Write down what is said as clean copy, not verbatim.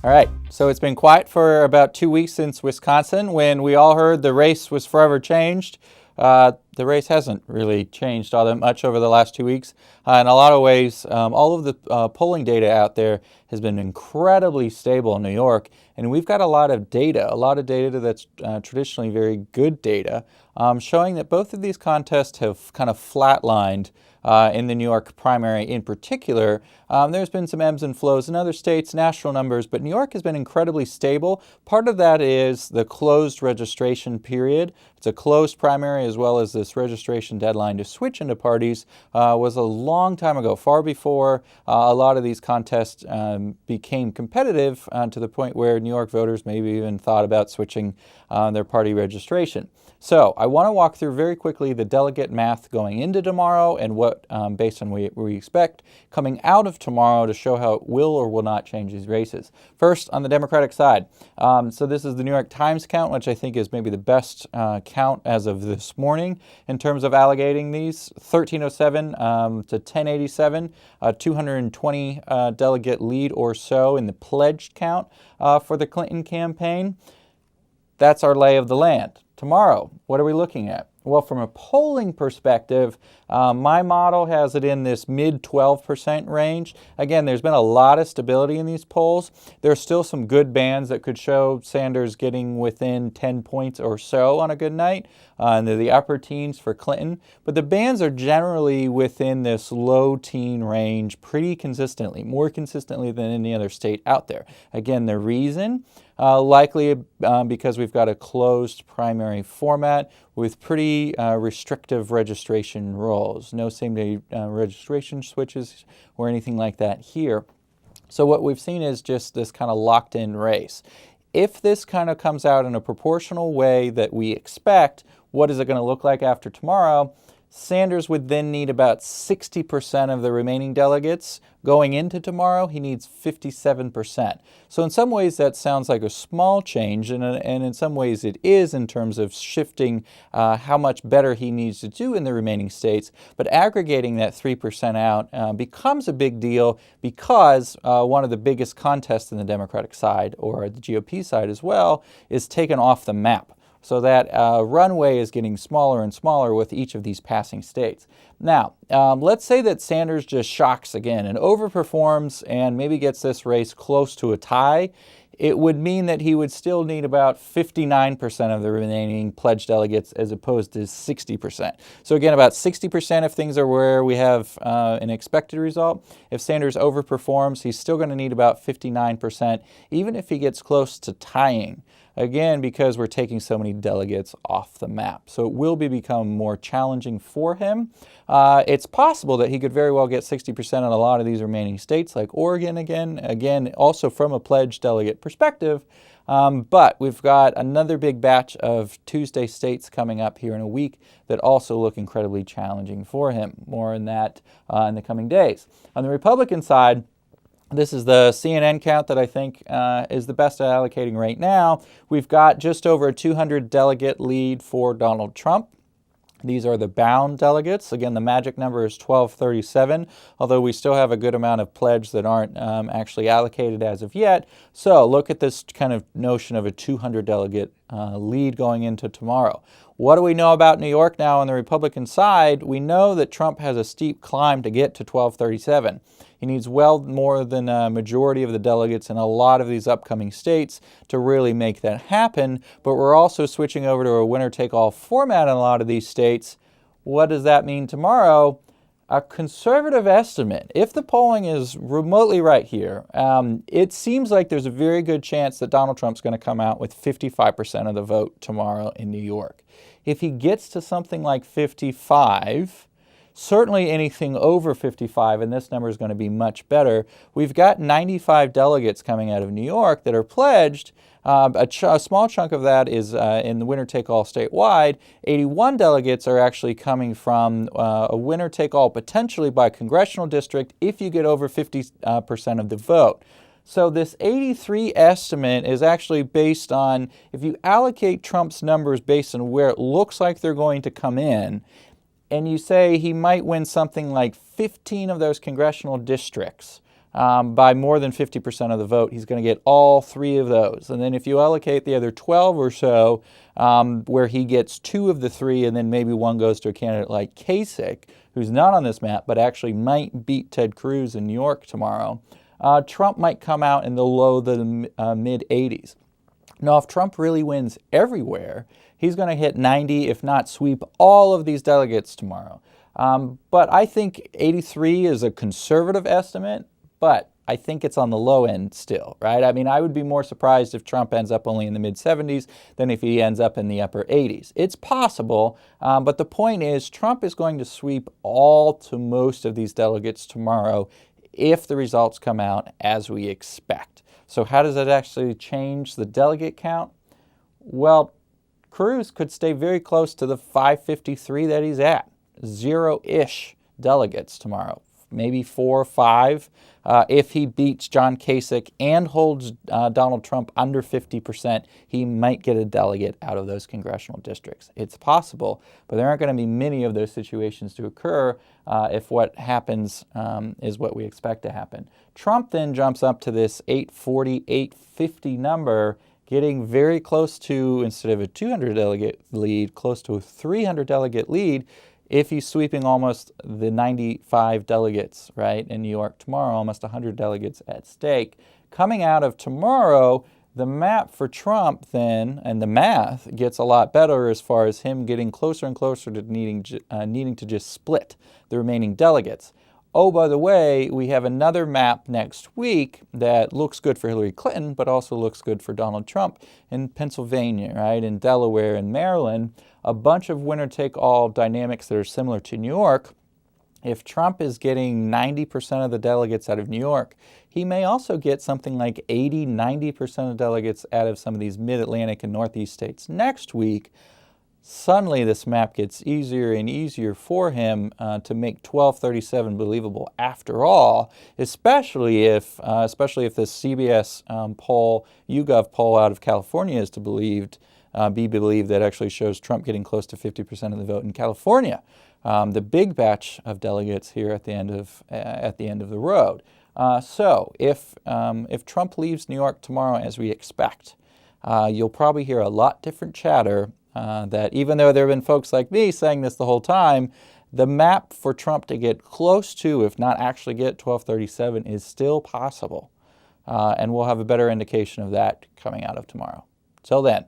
All right, so it's been quiet for about 2 weeks since Wisconsin when we all heard the race was forever changed. The race hasn't really changed all that much over the last 2 weeks. In a lot of ways, all of the polling data out there has been incredibly stable in New York, and we've got a lot of data that's traditionally very good data, showing that both of these contests have kind of flatlined in the New York primary in particular. There's been some ebbs and flows in other states, national numbers, but New York has been incredibly stable. Part of that is the closed registration period. It's a closed primary as well as this registration deadline to switch into parties was a long time ago, far before a lot of these contests became competitive to the point where New York voters maybe even thought about switching their party registration. So I want to walk through very quickly the delegate math going into tomorrow and what, based on what we expect, coming out of tomorrow to show how it will or will not change these races. First, on the Democratic side. So this is the New York Times count, which I think is maybe the best count as of this morning in terms of allocating these. 1307 to 1087, 220 delegate lead or so in the pledged count for the Clinton campaign. That's our lay of the land. Tomorrow, what are we looking at? Well, from a polling perspective, my model has it in this mid 12% range. Again, there's been a lot of stability in these polls. There's still some good bands that could show Sanders getting within 10 points or so on a good night, and the upper teens for Clinton. But the bands are generally within this low teen range pretty consistently, more consistently than any other state out there. Again, the reason, likely because we've got a closed primary format with pretty restrictive registration rules. No same-day registration switches or anything like that here. So what we've seen is just this kind of locked-in race. If this kind of comes out in a proportional way that we expect, what is it going to look like after tomorrow? Sanders would then need about 60% of the remaining delegates. Going into tomorrow, he needs 57%. So in some ways that sounds like a small change, and in some ways it is in terms of shifting how much better he needs to do in the remaining states. But aggregating that 3% out becomes a big deal because one of the biggest contests in the Democratic side, or the GOP side as well, is taken off the map. So that runway is getting smaller and smaller with each of these passing states. Now, let's say that Sanders just shocks again and overperforms and maybe gets this race close to a tie. It would mean that he would still need about 59% of the remaining pledged delegates as opposed to 60%. So again, about 60% if things are where we have an expected result. If Sanders overperforms, he's still going to need about 59%, even if he gets close to tying. Again, because we're taking so many delegates off the map. So it will become more challenging for him. It's possible that he could very well get 60% in a lot of these remaining states, like Oregon again, also from a pledged delegate perspective. But we've got another big batch of Tuesday states coming up here in a week that also look incredibly challenging for him. More on that in the coming days. On the Republican side, this is the CNN count that I think is the best at allocating right now. We've got just over a 200 delegate lead for Donald Trump. These are the bound delegates. Again, the magic number is 1237, although we still have a good amount of pledge that aren't actually allocated as of yet. So look at this kind of notion of a 200 delegate lead going into tomorrow. What do we know about New York now on the Republican side? We know that Trump has a steep climb to get to 1237. He needs well more than a majority of the delegates in a lot of these upcoming states to really make that happen. But we're also switching over to a winner-take-all format in a lot of these states. What does that mean tomorrow? A conservative estimate, if the polling is remotely right here, it seems like there's a very good chance that Donald Trump's going to come out with 55% of the vote tomorrow in New York. If he gets to something like 55, certainly anything over 55, and this number is going to be much better, we've got 95 delegates coming out of New York that are pledged. A small chunk of that is in the winner-take-all statewide. 81 delegates are actually coming from a winner-take-all potentially by congressional district if you get over 50% of the vote. So this 83 estimate is actually based on, if you allocate Trump's numbers based on where it looks like they're going to come in, and you say he might win something like 15 of those congressional districts, by more than 50% of the vote, he's going to get all 3 of those. And then if you allocate the other 12 or so, where he gets 2 of the 3, and then maybe 1 goes to a candidate like Kasich, who's not on this map, but actually might beat Ted Cruz in New York tomorrow, Trump might come out in the low to mid-80s. Now, if Trump really wins everywhere, he's going to hit 90, if not sweep all of these delegates tomorrow. But I think 83 is a conservative estimate, but I think it's on the low end still, right? I mean, I would be more surprised if Trump ends up only in the mid-70s than if he ends up in the upper 80s. It's possible, but the point is Trump is going to sweep all to most of these delegates tomorrow if the results come out as we expect. So how does that actually change the delegate count? Well, Cruz could stay very close to the 553 that he's at. 0-ish delegates tomorrow, maybe 4 or 5. If he beats John Kasich and holds Donald Trump under 50%, he might get a delegate out of those congressional districts. It's possible, but there aren't going to be many of those situations to occur if what happens is what we expect to happen. Trump then jumps up to this 840, 850 number, getting very close to, instead of a 200 delegate lead, close to a 300 delegate lead, if he's sweeping almost the 95 delegates, right, in New York tomorrow, almost 100 delegates at stake. Coming out of tomorrow, the map for Trump then, and the math, gets a lot better as far as him getting closer and closer to needing to just split the remaining delegates. Oh, by the way, we have another map next week that looks good for Hillary Clinton, but also looks good for Donald Trump in Pennsylvania, right, in Delaware and Maryland. A bunch of winner-take-all dynamics that are similar to New York. If Trump is getting 90% of the delegates out of New York, he may also get something like 80, 90% of delegates out of some of these mid-Atlantic and Northeast states next week. Suddenly this map gets easier and easier for him to make 1237 believable after all, especially if this CBS poll, YouGov poll out of California is to be believed, that actually shows Trump getting close to 50% of the vote in California. The big batch of delegates here at the end of the road. So if Trump leaves New York tomorrow as we expect, you'll probably hear a lot different chatter that even though there have been folks like me saying this the whole time, the map for Trump to get close to, if not actually get 1237, is still possible. And we'll have a better indication of that coming out of tomorrow. Till then.